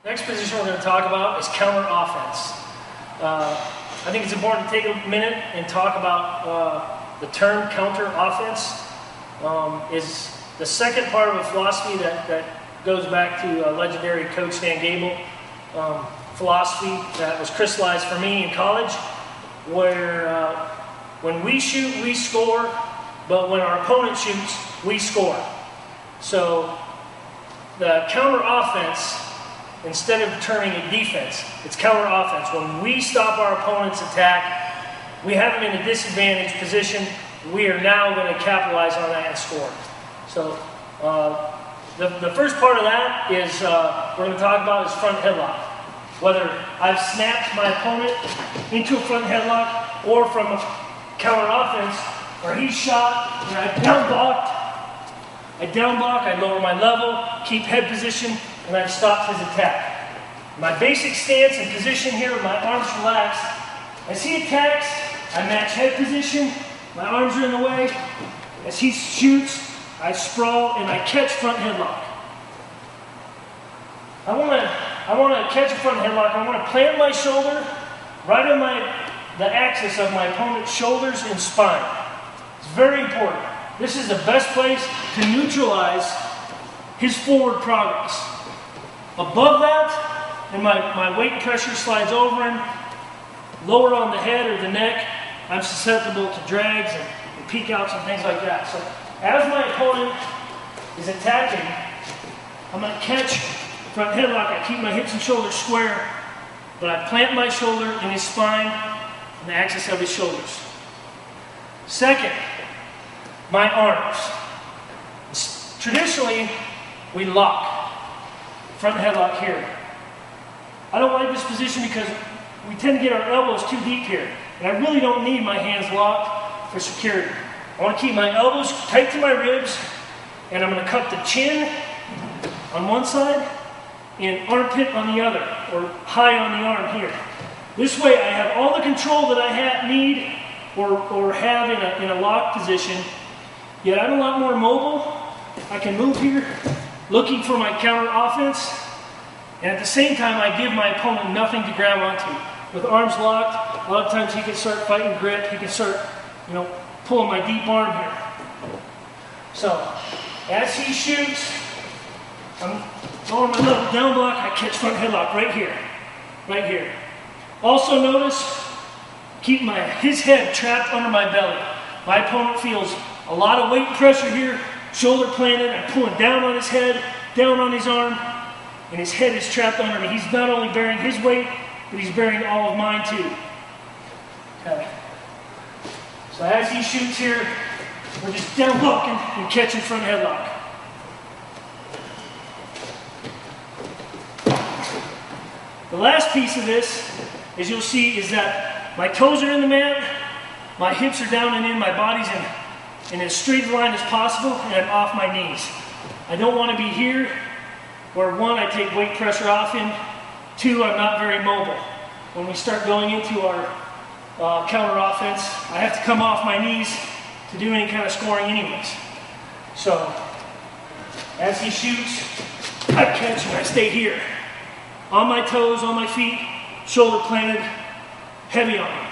Next position we're going to talk about is counter offense. I think it's important to take a minute and talk about the term counter offense. Is the second part of a philosophy that goes back to legendary coach Stan Gable. Philosophy that was crystallized for me in college, where when we shoot, we score, but when our opponent shoots, we score. So the counter offense, instead of turning a defense, it's counter offense. When we stop our opponent's attack, we have them in a disadvantaged position, we are now going to capitalize on that and score. So the first part of that is we're going to talk about is front headlock. Whether I've snapped my opponent into a front headlock or from a counter offense where he's shot and I've down blocked, I lower my level, keep head position, and I've stopped his attack. My basic stance and position here with my arms relaxed. As he attacks, I match head position, my arms are in the way. As he shoots, I sprawl and I catch front headlock. I want to catch a front headlock. I want to plant my shoulder right on the axis of my opponent's shoulders and spine. It's very important. This is the best place to neutralize his forward progress. Above that, and my weight pressure slides over him, lower on the head or the neck, I'm susceptible to drags and peek outs and things like that. So as my opponent is attacking, I'm going to catch front headlock. I keep my hips and shoulders square, but I plant my shoulder in his spine and the axis of his shoulders. Second, my arms. Traditionally, we lock. Front headlock here. I don't like this position because we tend to get our elbows too deep here. And I really don't need my hands locked for security. I want to keep my elbows tight to my ribs, and I'm going to cup the chin on one side and armpit on the other, or high on the arm here. This way I have all the control that I need or have in a locked position, yet I'm a lot more mobile. I can move here looking for my counter offense, and at the same time I give my opponent nothing to grab onto. With arms locked, a lot of times he can start fighting grip, he can start, pulling my deep arm here. So, as he shoots, I'm lowering my level down block, I catch front headlock right here. Also notice, keep his head trapped under my belly. My opponent feels a lot of weight pressure here, shoulder planted, I'm pulling down on his head, down on his arm, and his head is trapped under me. He's not only bearing his weight, but he's bearing all of mine too. Okay. So as he shoots here, we're just down blocking and catching front headlock. The last piece of this, as you'll see, is that my toes are in the mat, my hips are down and in, my body's in as straight a line as possible, and I'm off my knees. I don't want to be here where, one, I take weight pressure off him, two, I'm not very mobile. When we start going into our counter offense, I have to come off my knees to do any kind of scoring anyways. So, as he shoots, I catch and I stay here. On my toes, on my feet, shoulder planted, heavy on me.